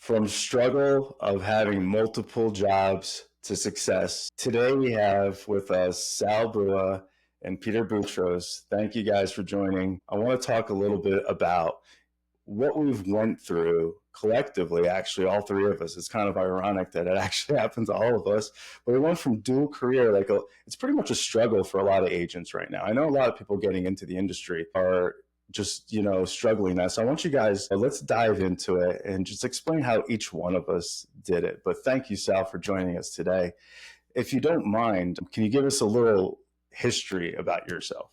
From struggle of having multiple jobs to success. Today we have with us Sal Bua and Peter Boutros. Thank you guys for joining. I want to talk a little bit about what we've went through collectively, actually, all three of us. It's kind of ironic that it actually happened to all of us. But we went from dual career, it's pretty much a struggle for a lot of agents right now. I know a lot of people getting into the industry are just struggling that. So I want you guys, let's dive into it and just explain how each one of us did it. But thank you, Sal, for joining us today. If you don't mind, can you give us a little history about yourself?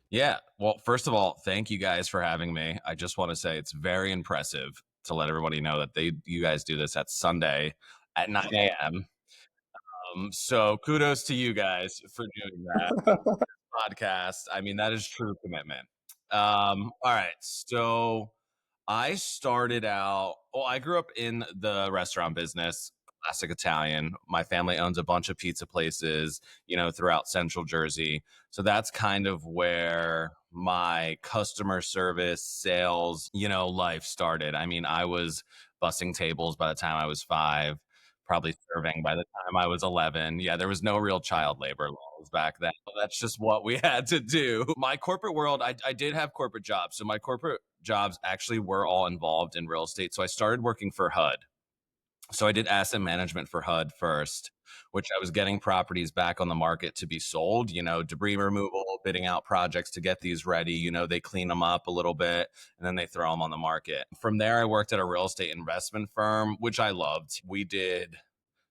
Yeah. Well, first of all, thank you guys for having me. I just want to say it's very impressive to let everybody know that you guys do this at Sunday at 9 a.m. So kudos to you guys for doing that podcast. I mean, that is true commitment. All right. So I started out, well, I grew up in the restaurant business, classic Italian. My family owns a bunch of pizza places, throughout central Jersey. So that's kind of where my customer service sales, life started. I mean, I was bussing tables by the time I was 5, probably serving by the time I was 11. Yeah, there was no real child labor laws back then. That's just what we had to do. My corporate world, I did have corporate jobs. So my corporate jobs actually were all involved in real estate. So I started working for HUD. So I did asset management for HUD first, which I was getting properties back on the market to be sold, debris removal, bidding out projects to get these ready. They clean them up a little bit and then they throw them on the market. From there, I worked at a real estate investment firm, which I loved. We did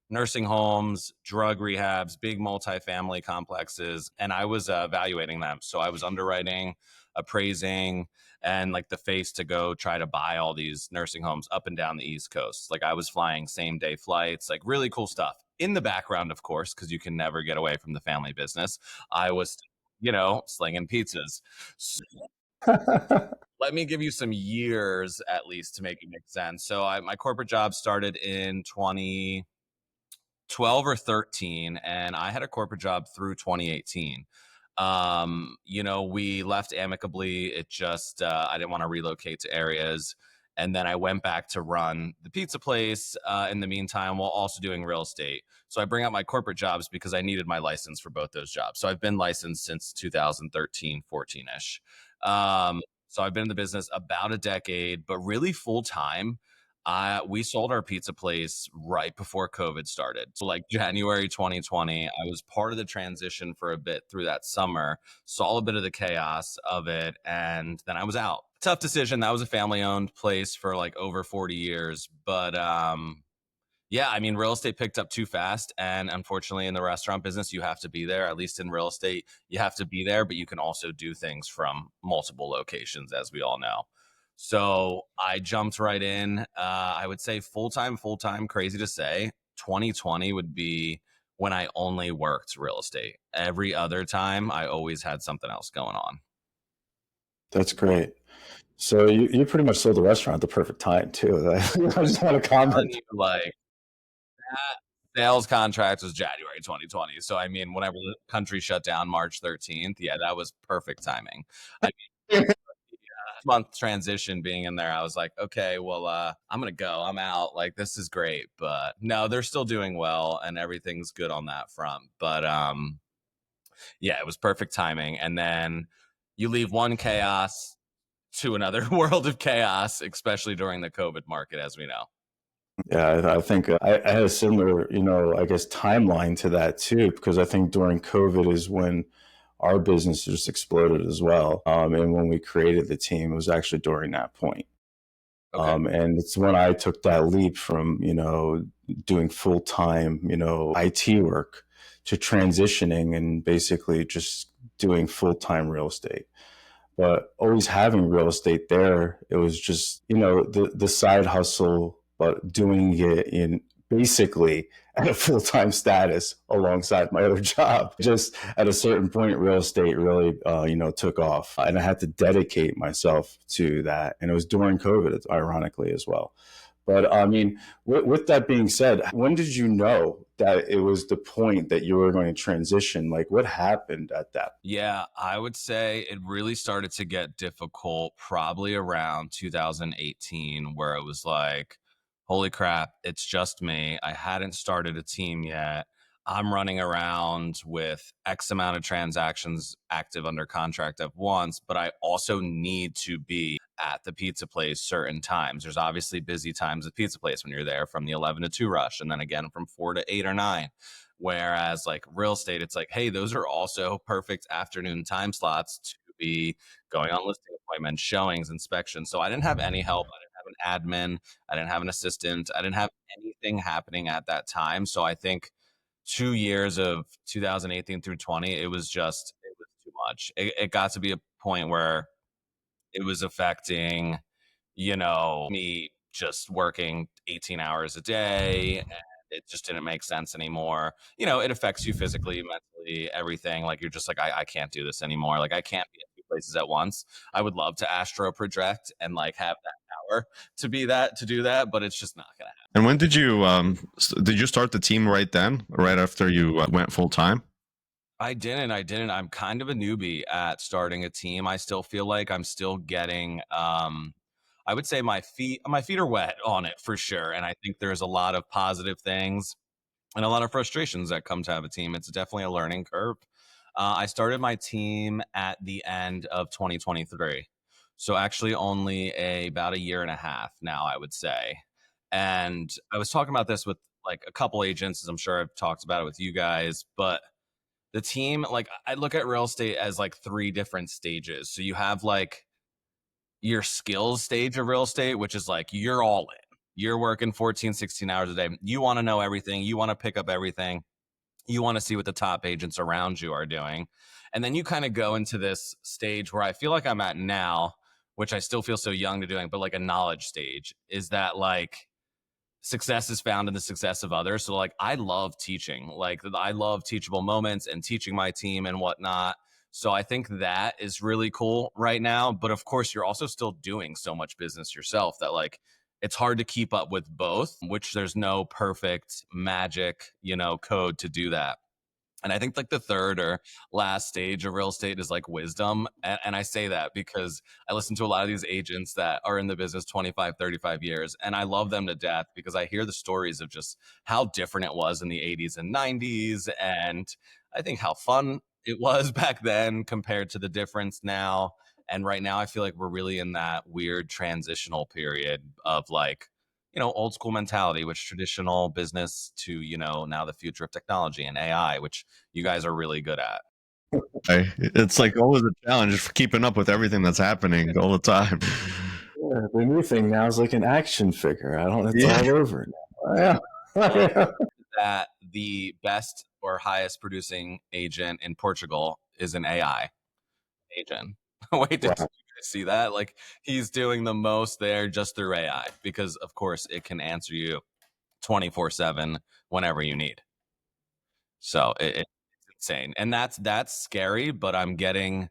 nursing homes, drug rehabs, big multifamily complexes, and I was evaluating them. So I was underwriting, appraising, and like the face to go try to buy all these nursing homes up and down the East Coast. Like I was flying same day flights, like really cool stuff. In the background, of course, because you can never get away from the family business, I was, slinging pizzas. So let me give you some years at least to make it make sense. So my corporate job started in 2012 or 13, and I had a corporate job through 2018. We left amicably. It just I didn't want to relocate to areas, and then I went back to run the pizza place in the meantime, while also doing real estate. So I bring up my corporate jobs because I needed my license for both those jobs. So I've been licensed since 2013, 14ish. So I've been in the business about a decade, but really full time. We sold our pizza place right before COVID started. So like January 2020, I was part of the transition for a bit through that summer, saw a bit of the chaos of it, and then I was out. Tough decision. That was a family owned place for like over 40 years. But yeah, I mean, real estate picked up too fast. And unfortunately, in the restaurant business, you have to be there. At least in real estate, you have to be there, but you can also do things from multiple locations, as we all know. So I jumped right in. I would say full time, crazy to say. 2020 would be when I only worked real estate. Every other time, I always had something else going on. That's great. So you pretty much sold the restaurant at the perfect time too. I just want to Telling comment. you, like, that sales contract was January 2020. So, I mean, whenever the country shut down March 13th, yeah, that was perfect timing. I mean, month transition being in there, I was like, okay, well, I'm going to go. I'm out. Like, this is great. But no, they're still doing well and everything's good on that front. But yeah, it was perfect timing. And then you leave one chaos to another world of chaos, especially during the COVID market, as we know. Yeah, I think I had a similar, I guess timeline to that too, because I think during COVID is when our business just exploded as well. And when we created the team, it was actually during that point. Okay. And it's when I took that leap from, doing full time, IT work to transitioning and basically just doing full time real estate. But always having real estate there, it was just, the side hustle, but doing it in basically at a full-time status alongside my other job. Just at a certain point, real estate really, took off, and I had to dedicate myself to that. And it was during COVID, ironically, as well. But I mean, with that being said, when did you know that it was the point that you were going to transition? Like, what happened at that? Yeah, I would say it really started to get difficult probably around 2018, where it was like, holy crap, it's just me. I hadn't started a team yet. I'm running around with X amount of transactions active under contract at once, but I also need to be at the pizza place certain times. There's obviously busy times at pizza place when you're there from the 11 to 2 rush, and then again from 4 to 8 or 9. Whereas like real estate, it's like, hey, those are also perfect afternoon time slots to be going on listing appointments, showings, inspections. So I didn't have any help. I didn't have an admin. I didn't have an assistant. I didn't have anything happening at that time. So I think 2 years of 2018 through 20, it was too much. It got to be a point where it was affecting, me just working 18 hours a day. And it just didn't make sense anymore. It affects you physically, mentally, everything. Like you're just like, I can't do this anymore. Like I can't be in two places at once. I would love to astro project and like have that power to do that, but it's just not gonna happen. And when did you start the team right then, right after you went full time? I didn't. I'm kind of a newbie at starting a team. I still feel like I'm still getting I would say my feet are wet on it for sure. And I think there's a lot of positive things and a lot of frustrations that come to have a team. It's definitely a learning curve. I started my team at the end of 2023. So actually only about a year and a half now, I would say. And I was talking about this with like a couple agents, as I'm sure I've talked about it with you guys, but the team, like I look at real estate as like three different stages. So you have like your skills stage of real estate, which is like you're all in. You're working 14, 16 hours a day. You want to know everything. You want to pick up everything. You want to see what the top agents around you are doing. And then you kind of go into this stage where I feel like I'm at now, which I still feel so young to doing, but like a knowledge stage is that like success is found in the success of others. So like I love teaching. Like I love teachable moments and teaching my team and whatnot. So I think that is really cool right now. But of course, you're also still doing so much business yourself that like it's hard to keep up with both, which there's no perfect magic, code to do that. And I think like the third or last stage of real estate is like wisdom. And I say that because I listen to a lot of these agents that are in the business 25, 35 years, and I love them to death because I hear the stories of just how different it was in the 80s and 90s. And I think how fun it was back then compared to the difference now. And right now, I feel like we're really in that weird transitional period of like, old school mentality, which traditional business to, now the future of technology and AI, which you guys are really good at. It's like always a challenge for keeping up with everything that's happening all the time. Yeah, the new thing now is like an action figure. I don't. It's Yeah. all over now. Yeah. That the best or highest producing agent in Portugal is an AI agent. Wait, did you Wow. guys see that? Like he's doing the most there just through AI because, of course, it can answer you 24/7 whenever you need. So it's insane, and that's scary. But I'm getting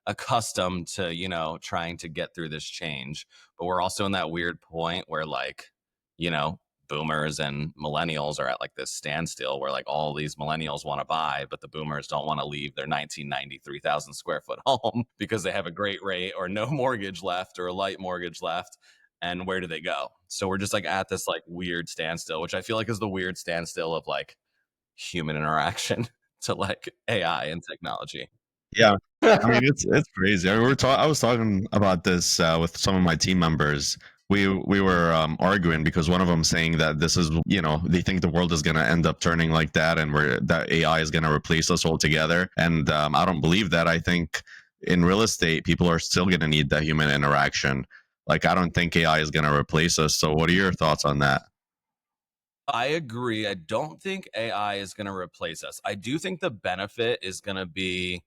accustomed to trying to get through this change. But we're also in that weird point where like you know boomers and millennials are at like this standstill where like all these millennials want to buy, but the boomers don't want to leave their 1993,000 square foot home because they have a great rate or no mortgage left or a light mortgage left. And where do they go? So we're just like at this like weird standstill, which I feel like is the weird standstill of like human interaction to like AI and technology. Yeah. I mean, it's crazy. I mean, I was talking about this with some of my team members. We were arguing because one of them saying that this is, they think the world is going to end up turning like that, and that AI is going to replace us altogether. And I don't believe that. I think in real estate, people are still going to need that human interaction. Like, I don't think AI is going to replace us. So, what are your thoughts on that? I agree. I don't think AI is going to replace us. I do think the benefit is going to be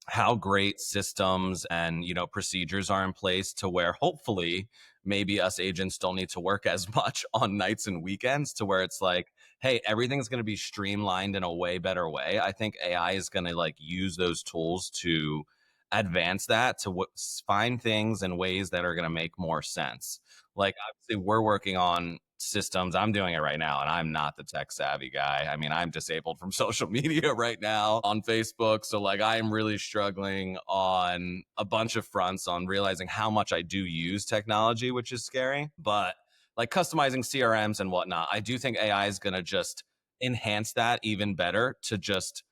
how great systems and procedures are in place to where hopefully maybe us agents don't need to work as much on nights and weekends to where it's like, hey, everything's going to be streamlined in a way better way. I think AI is going to like use those tools to advance that to find things in ways that are going to make more sense. Like obviously we're working on systems. I'm doing it right now and I'm not the tech savvy guy. I mean, I'm disabled from social media right now on Facebook. So like I am really struggling on a bunch of fronts on realizing how much I do use technology, which is scary. But like customizing CRMs and whatnot. I do think AI is going to just enhance that even better to just,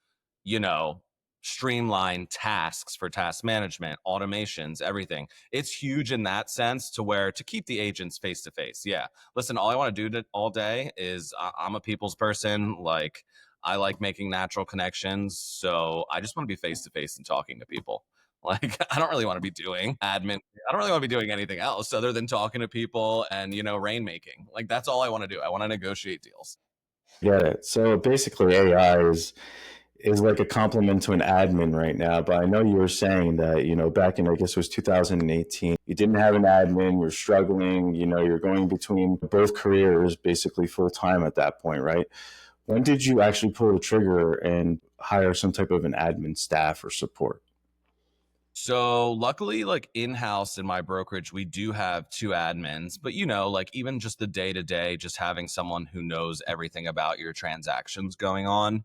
you know, streamline tasks for task management, automations, everything. It's huge in that sense to where to keep the agents face to face. Yeah. Listen, all I want to do all day is I'm a people's person. Like, I like making natural connections. So I just want to be face to face and talking to people. Like, I don't really want to be doing admin. I don't really want to be doing anything else other than talking to people and, rainmaking. Like, that's all I want to do. I want to negotiate deals. Get it. So basically, AI is like a complement to an admin right now. But I know you were saying that, back in, I guess it was 2018, you didn't have an admin, you're struggling, you're going between both careers basically full time at that point, right? When did you actually pull the trigger and hire some type of an admin staff or support? So luckily, like in-house in my brokerage, we do have two admins, but like even just the day-to-day, just having someone who knows everything about your transactions going on.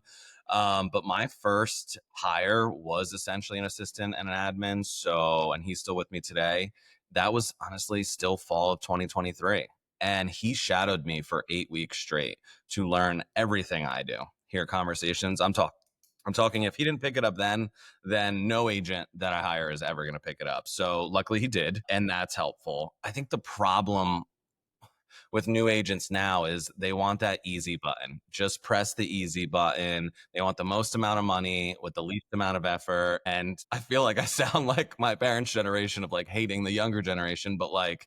But my first hire was essentially an assistant and an admin. So, and he's still with me today. That was honestly still fall of 2023. And he shadowed me for 8 weeks straight to learn everything I do. Hear conversations. I'm talking if he didn't pick it up then no agent that I hire is ever going to pick it up. So luckily he did, and that's helpful. I think the problem with new agents now is they want that easy button. Just press the easy button. They want the most amount of money with the least amount of effort. And I feel like I sound like my parents' generation of like hating the younger generation, but like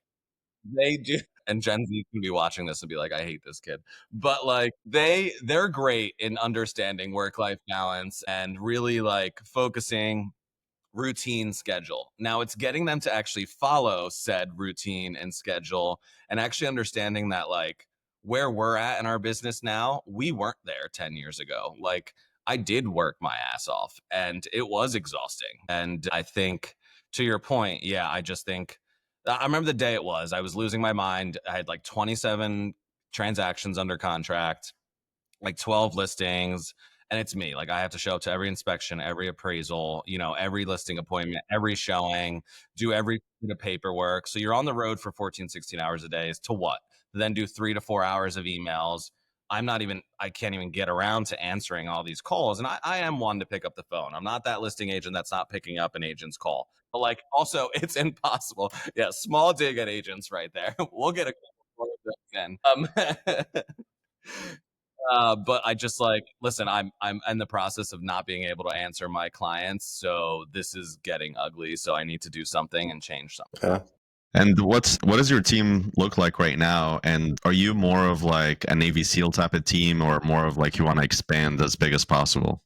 they do. And Gen Z can be watching this and be like, I hate this kid. But like they're great in understanding work-life balance and really like focusing routine schedule. Now it's getting them to actually follow said routine and schedule and actually understanding that like where we're at in our business now, we weren't there 10 years ago. Like I did work my ass off and it was exhausting. And I think to your point, yeah, I just think I remember the day it was. I was losing my mind. I had like 27 transactions under contract, like 12 listings, and it's me. Like I have to show up to every inspection, every appraisal, every listing appointment, every showing, do every bit of paperwork. So you're on the road for 14, 16 hours a day is to what? Then do 3 to 4 hours of emails. I can't even get around to answering all these calls. And I am one to pick up the phone. I'm not that listing agent that's not picking up an agent's call. But like also it's impossible. Yeah, small dig at agents right there. We'll get a couple more of those in. But I just like listen. I'm in the process of not being able to answer my clients, so this is getting ugly. So I need to do something and change something. Yeah. And what does your team look like right now? And are you more of like a Navy SEAL type of team, or more of like you want to expand as big as possible?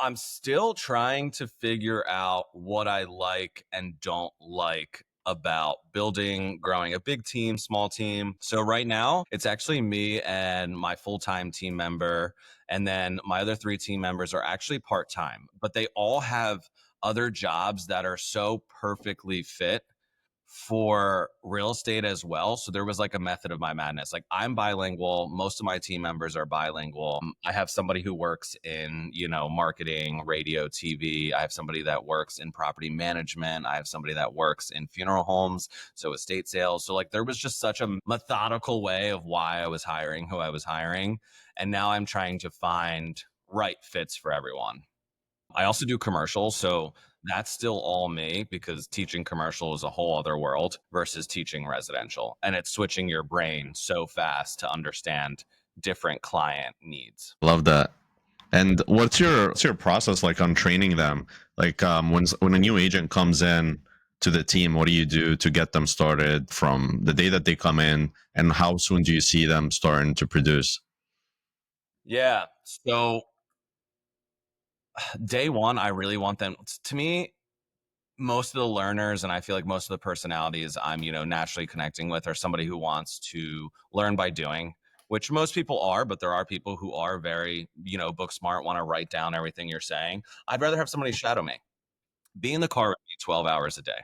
I'm still trying to figure out what I like and don't like about growing a big team, small team. So right now, it's actually me and my full-time team member. And then my other three team members are actually part-time, but they all have other jobs that are so perfectly fit for real estate as well. So there was like a method of my madness. Like I'm bilingual. Most of my team members are bilingual. I have somebody who works in, marketing, radio, TV. I have somebody that works in property management. I have somebody that works in funeral homes. So estate sales. So like there was just such a methodical way of why I was hiring who I was hiring. And now I'm trying to find right fits for everyone. I also do commercials, so that's still all me because teaching commercial is a whole other world versus teaching residential. And it's switching your brain so fast to understand different client needs. Love that. And what's your process like on training them? Like when a new agent comes in to the team, what do you do to get them started from the day that they come in, and how soon do you see them starting to produce? Yeah. So day one, I really want them to me, most of the learners and I feel like most of the personalities I'm, naturally connecting with are somebody who wants to learn by doing, which most people are, but there are people who are very, book smart, want to write down everything you're saying. I'd rather have somebody shadow me. Be in the car with me 12 hours a day.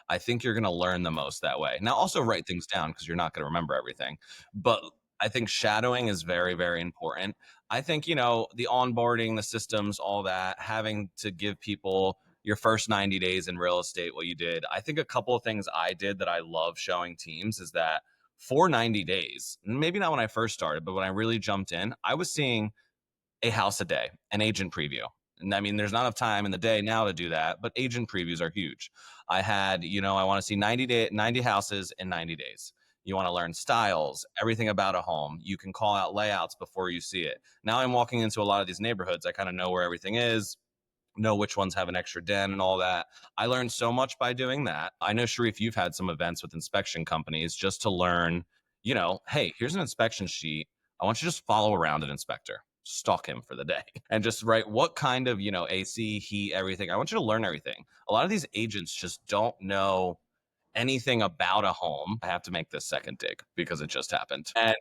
I think you're going to learn the most that way. Now, also write things down because you're not going to remember everything. But I think shadowing is very, very important. I think, the onboarding, the systems, all that, having to give people your first 90 days in real estate, what you did. I think a couple of things I did that I love showing teams is that for 90 days. Maybe not when I first started, but when I really jumped in, I was seeing a house a day, an agent preview. And I mean, there's not enough time in the day now to do that, but agent previews are huge. I had, I want to see 90 houses in 90 days. You want to learn styles, everything about a home. You can call out layouts before you see it. Now I'm walking into a lot of these neighborhoods. I kind of know where everything is, know which ones have an extra den and all that. I learned so much by doing that. I know, Sharif, you've had some events with inspection companies just to learn, hey, here's an inspection sheet. I want you to just follow around an inspector, stalk him for the day, and just write what kind of, AC, heat, everything. I want you to learn everything. A lot of these agents just don't know anything about a home. I have to make this second dig because it just happened. And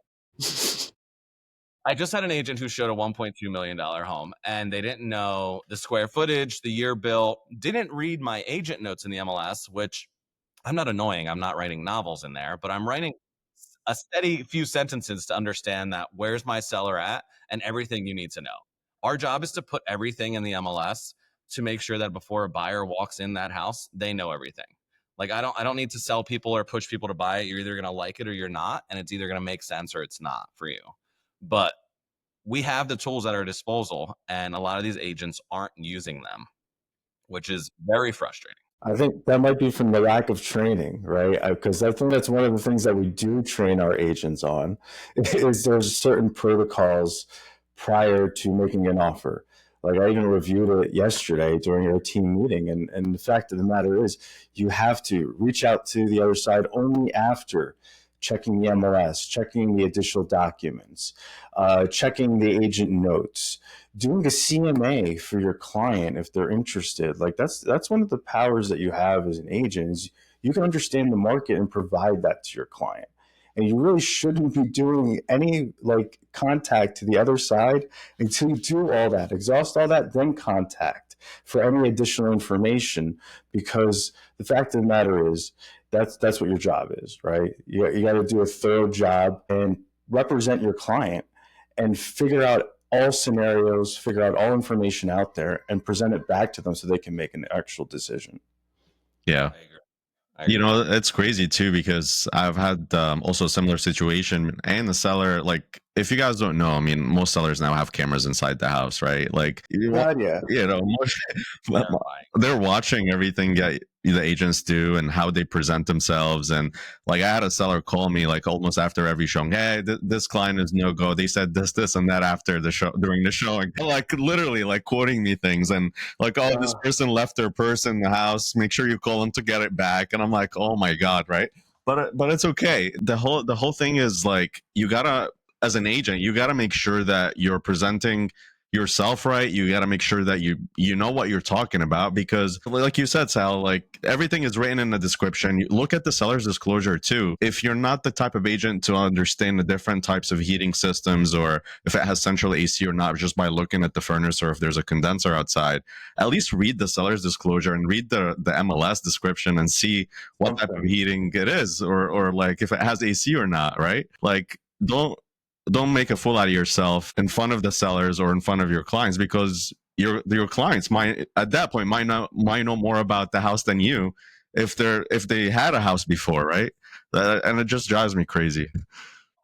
I just had an agent who showed a $1.2 million home, and they didn't know the square footage, the year built, didn't read my agent notes in the MLS, which I'm not annoying. I'm not writing novels in there, but I'm writing a steady few sentences to understand that where's my seller at and everything you need to know. Our job is to put everything in the MLS to make sure that before a buyer walks in that house, they know everything. Like I don't need to sell people or push people to buy it. You're either going to like it or you're not, and it's either going to make sense or it's not for you. But we have the tools at our disposal, and a lot of these agents aren't using them, which is very frustrating. I think that might be from the lack of training, right? Because I think that's one of the things that we do train our agents on is there's certain protocols prior to making an offer. Like I even reviewed it yesterday during our team meeting. And the fact of the matter is you have to reach out to the other side only after checking the MLS, checking the additional documents, checking the agent notes, doing a CMA for your client if they're interested. Like that's one of the powers that you have as an agent is you can understand the market and provide that to your client. And you really shouldn't be doing any like contact to the other side until you do all that, exhaust all that, then contact for any additional information. Because the fact of the matter is that's what your job is, right? You got to do a thorough job and represent your client and figure out all scenarios, figure out all information out there and present it back to them so they can make an actual decision. Yeah. It's crazy too, because I've had also a similar situation, and the seller, like, if you guys don't know, I mean, most sellers now have cameras inside the house, right? Like, Yeah. they're watching everything that the agents do and how they present themselves. And like, I had a seller call me like almost after every showing, hey, this client is no go. They said this, and that after the show, during the showing, like literally like quoting me things and like, oh, this person left their purse in the house. Make sure you call them to get it back. And I'm like, oh my God, right? But it's okay. The whole thing is like, you gotta, as an agent, you gotta make sure that you're presenting yourself right. You got to make sure that you know what you're talking about, because like you said, Sal, like everything is written in the description. You look at the seller's disclosure too. If you're not the type of agent to understand the different types of heating systems, or if it has central AC or not, just by looking at the furnace or if there's a condenser outside, at least read the seller's disclosure and read the MLS description and see what type of heating it is, or like if it has AC or not, right? Like, don't make a fool out of yourself in front of the sellers or in front of your clients, because your clients might at that point might know more about the house than you if they had a house before, right? And it just drives me crazy.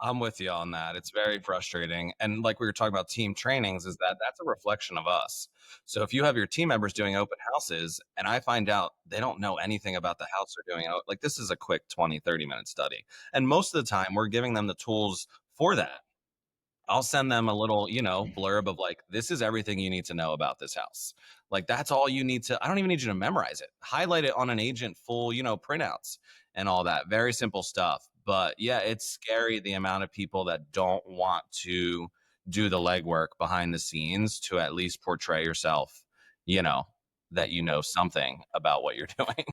I'm with you on that. It's very frustrating. And like we were talking about team trainings, is that's a reflection of us. So if you have your team members doing open houses and I find out they don't know anything about the house they're doing, like this is a quick 20-30 minute study. And most of the time we're giving them the tools for that. I'll send them a little, blurb of like, this is everything you need to know about this house. Like, that's all you need to, I don't even need you to memorize it. Highlight it on an agent full, printouts and all that. Very simple stuff. But yeah, it's scary the amount of people that don't want to do the legwork behind the scenes to at least portray yourself, that you know something about what you're doing.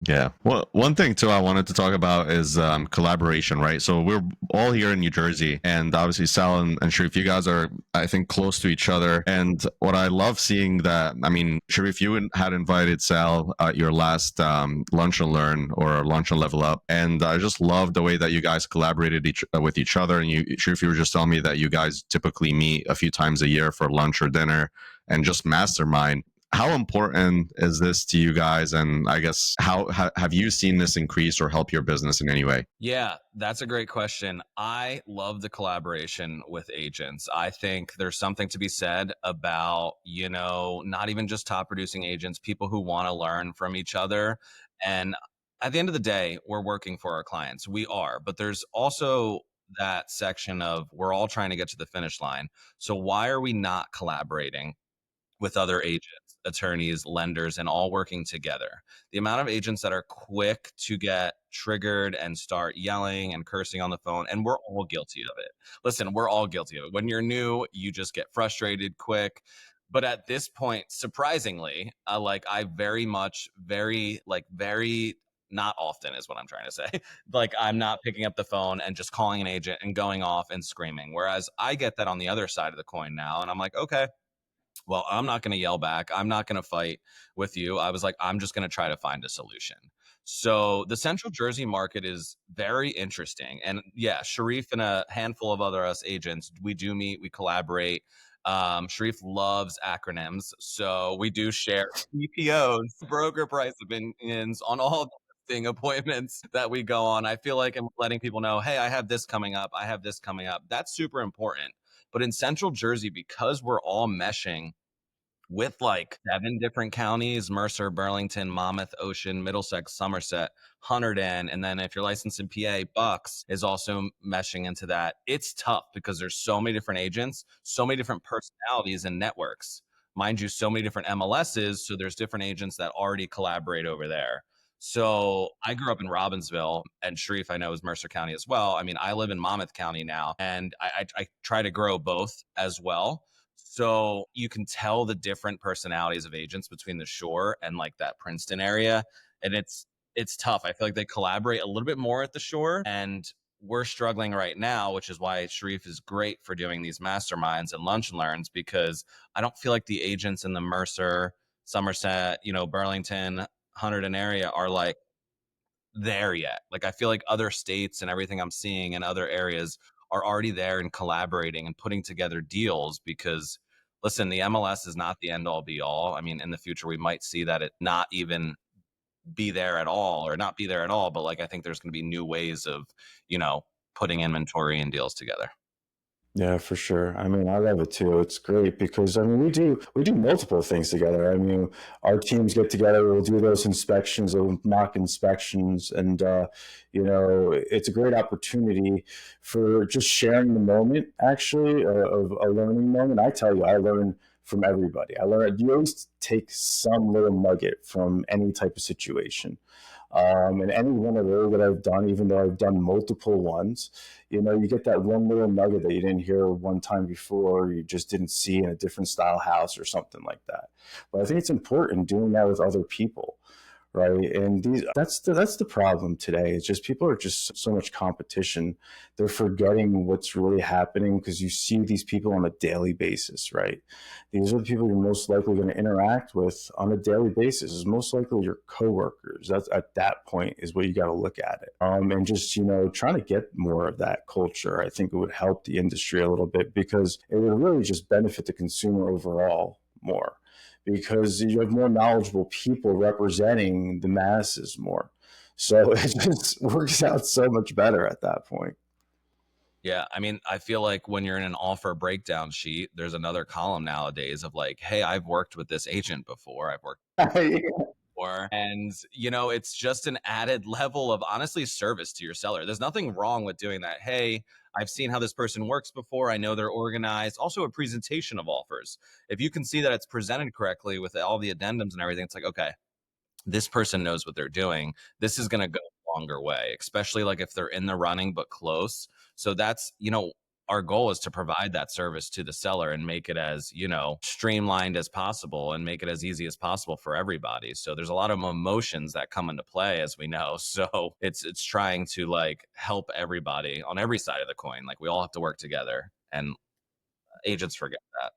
Yeah. Well, one thing too I wanted to talk about is collaboration, right? So we're all here in New Jersey, and obviously Sal and Sharif, you guys are, I think, close to each other. And what I love seeing that, I mean, Sharif, you had invited Sal at your last Lunch and Learn or Lunch and Level Up, and I just love the way that you guys collaborated with each other. And Sharif, you were just telling me that you guys typically meet a few times a year for lunch or dinner and just mastermind. how important is this to you guys? And I guess how have you seen this increase or help your business in any way? Yeah, that's a great question. I love the collaboration with agents. I think there's something to be said about, not even just top producing agents, people who want to learn from each other. And at the end of the day, we're working for our clients. We are, but there's also that section of we're all trying to get to the finish line. So why are we not collaborating with other agents, attorneys, lenders, and all working together? The amount of agents that are quick to get triggered and start yelling and cursing on the phone, and we're all guilty of it. Listen, we're all guilty of it. When you're new, you just get frustrated quick. But at this point, surprisingly, like I very much, very not often is what I'm trying to say. Like I'm not picking up the phone and just calling an agent and going off and screaming. Whereas I get that on the other side of the coin now. And I'm like, okay, well, I'm not going to yell back. I'm not going to fight with you. I was like, I'm just going to try to find a solution. So the Central Jersey market is very interesting. And yeah, Sharif and a handful of other us agents, we do meet, we collaborate. Sharif loves acronyms. So we do share BPOs, broker price opinions on all the listing appointments that we go on. I feel like I'm letting people know, hey, I have this coming up. I have this coming up. That's super important. But in Central Jersey, because we're all meshing with like 7 different counties, Mercer, Burlington, Monmouth, Ocean, Middlesex, Somerset, Hunterdon, and then if you're licensed in PA, Bucks is also meshing into that. It's tough because there's so many different agents, so many different personalities and networks. Mind you, so many different MLSs, so there's different agents that already collaborate over there. So I grew up in Robbinsville, and Sharif, I know, is Mercer County as well. I mean, I live in Monmouth County now, and I try to grow both as well. So you can tell the different personalities of agents between the shore and like that Princeton area. And it's tough. I feel like they collaborate a little bit more at the shore. And we're struggling right now, which is why Sharif is great for doing these masterminds and lunch and learns, because I don't feel like the agents in the Mercer, Somerset, Burlington, Hunterdon area are like there yet. Like I feel like other states and everything I'm seeing in other areas are already there and collaborating and putting together deals because listen, the MLS is not the end all be all. I mean, in the future we might see that it not even be there at all or not be there at all, but like I think there's going to be new ways of, putting inventory and deals together. Yeah, for sure. I mean, I love it too. It's great because I mean, we do multiple things together. I mean, our teams get together, we'll do those inspections, those mock inspections, and it's a great opportunity for just sharing the moment, actually, of a learning moment. I tell you, I learn from everybody. I learn. You always take some little nugget from any type of situation. And any one of those that I've done, even though I've done multiple ones, you get that one little nugget that you didn't hear one time before, you just didn't see in a different style house or something like that. But I think it's important doing that with other people, right? And that's the problem today. It's just people are just so much competition. They're forgetting what's really happening because you see these people on a daily basis, right? These are the people you're most likely going to interact with on a daily basis. Is most likely your coworkers. That's at that point is what you got to look at it. And just trying to get more of that culture. I think it would help the industry a little bit because it would really just benefit the consumer overall more because you have more knowledgeable people representing the masses more. So it just works out so much better at that point. Yeah, I mean, I feel like when you're in an offer breakdown sheet, there's another column nowadays of like, hey, I've worked with this agent before. I've worked before. And, it's just an added level of honestly service to your seller. There's nothing wrong with doing that. Hey, I've seen how this person works before. I know they're organized. Also, a presentation of offers. If you can see that it's presented correctly with all the addendums and everything, it's like, okay, this person knows what they're doing. This is going to go a longer way, especially like if they're in the running but close. So that's, our goal is to provide that service to the seller and make it as, streamlined as possible and make it as easy as possible for everybody. So there's a lot of emotions that come into play, as we know. So it's trying to like help everybody on every side of the coin. Like we all have to work together, and agents forget that.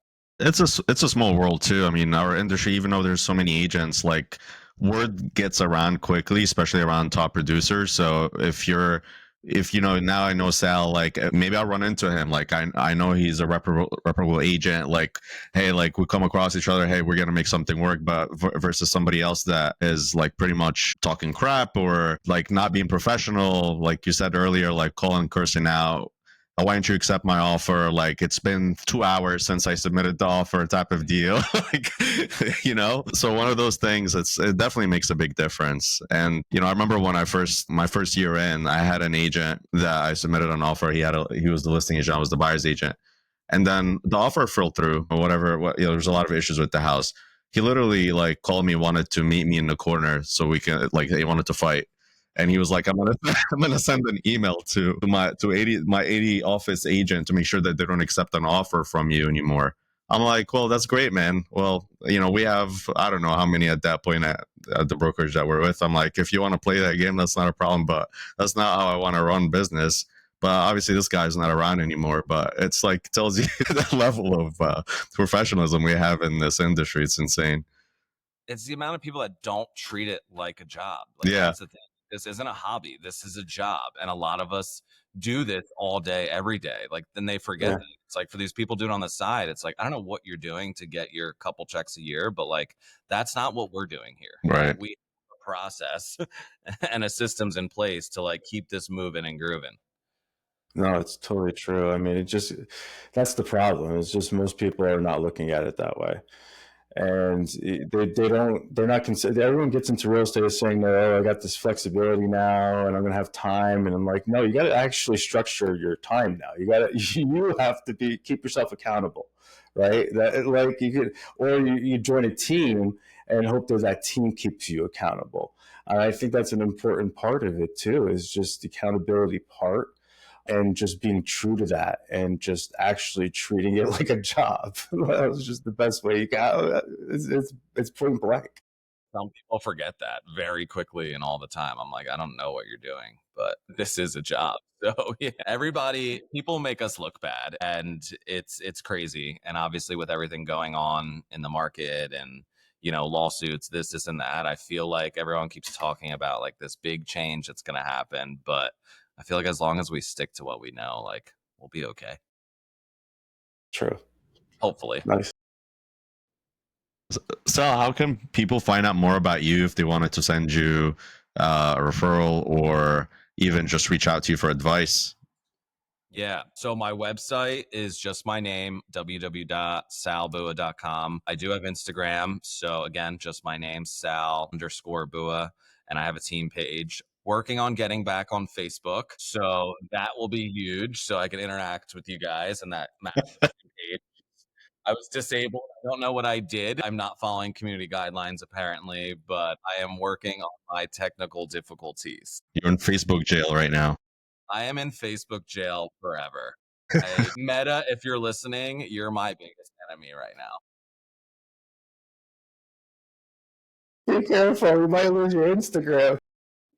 It's a small world too. I mean, our industry, even though there's so many agents, like word gets around quickly, especially around top producers. So if you're if now I know Sal, like maybe I'll run into him. Like I know he's a reputable agent. Like, hey, like we come across each other. Hey, we're gonna make something work. But versus somebody else that is like pretty much talking crap or like not being professional, like you said earlier, like calling, cursing out. Why don't you accept my offer? Like it's been 2 hours since I submitted the offer, type of deal. Like, So one of those things, it definitely makes a big difference. And I remember when my first year in, I had an agent that I submitted an offer. He was the listing agent, I was the buyer's agent, and then the offer fell through or whatever. There's a lot of issues with the house. He literally like called me, wanted to meet me in the corner so we can like he wanted to fight. And he was like, I'm gonna send an email to my 80 office agent to make sure that they don't accept an offer from you anymore. I'm like, well, that's great, man. Well, we have, I don't know how many at that point at the brokerage that we're with. I'm like, if you want to play that game, that's not a problem, but that's not how I want to run business. But obviously, this guy's not around anymore. But it's like tells you the level of professionalism we have in this industry. It's insane. It's the amount of people that don't treat it like a job. Like, Yeah, that's the thing. This isn't a hobby. This is a job. And a lot of us do this all day, every day. Like, then they forget Yeah. that. It's like for these people doing on the side, it's like, I don't know what you're doing to get your couple checks a year, but like, that's not what we're doing here. right. We have a process and a systems in place to like keep this moving and grooving. No, it's totally true. I mean, that's the problem. It's just most people are not looking at it that way. And they're not consider everyone gets into real estate saying that, oh, I got this flexibility now and I'm gonna have time. And I'm like, no, you got to actually structure your time now. You have to keep yourself accountable, right? That like you could, or you join a team and hope that team keeps you accountable. And I think that's an important part of it too, is just the accountability part and just being true to that and just actually treating it like a job. That was just the best way you can. It's point blank. Some people forget that very quickly and all the time. I'm like, I don't know what you're doing, but this is a job. So yeah, people make us look bad, and it's crazy. And obviously, with everything going on in the market and lawsuits, this and that, I feel like everyone keeps talking about like this big change that's going to happen. But I feel like as long as we stick to what we know, like we'll be okay. True. Hopefully. Nice. So, how can people find out more about you if they wanted to send you a referral or even just reach out to you for advice? Yeah. So my website is just my name, www.salbua.com. I do have Instagram. So again, just my name, Sal_Bua. And I have a team page. Working on getting back on Facebook. So that will be huge. So I can interact with you guys and that page. I was disabled. I don't know what I did. I'm not following community guidelines apparently, but I am working on my technical difficulties. You're in Facebook jail right now. I am in Facebook jail forever. Meta, if you're listening, you're my biggest enemy right now. Be careful. You might lose your Instagram.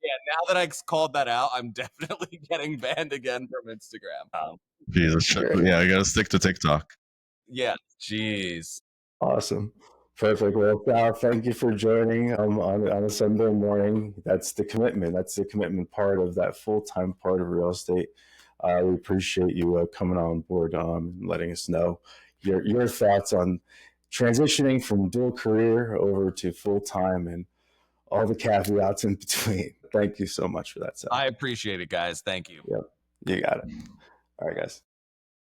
Yeah, now that I called that out, I'm definitely getting banned again from Instagram. Jesus, yeah, I gotta stick to TikTok. Yeah, jeez. Awesome. Perfect. Well, Sal, thank you for joining on a Sunday morning. That's the commitment. That's the commitment part of that full-time part of real estate. We appreciate you coming on board and letting us know your thoughts on transitioning from dual career over to full-time and all the caveats in between. Thank you so much for that, Sal. I appreciate it, guys. Thank you. Yep, you got it. All right, guys.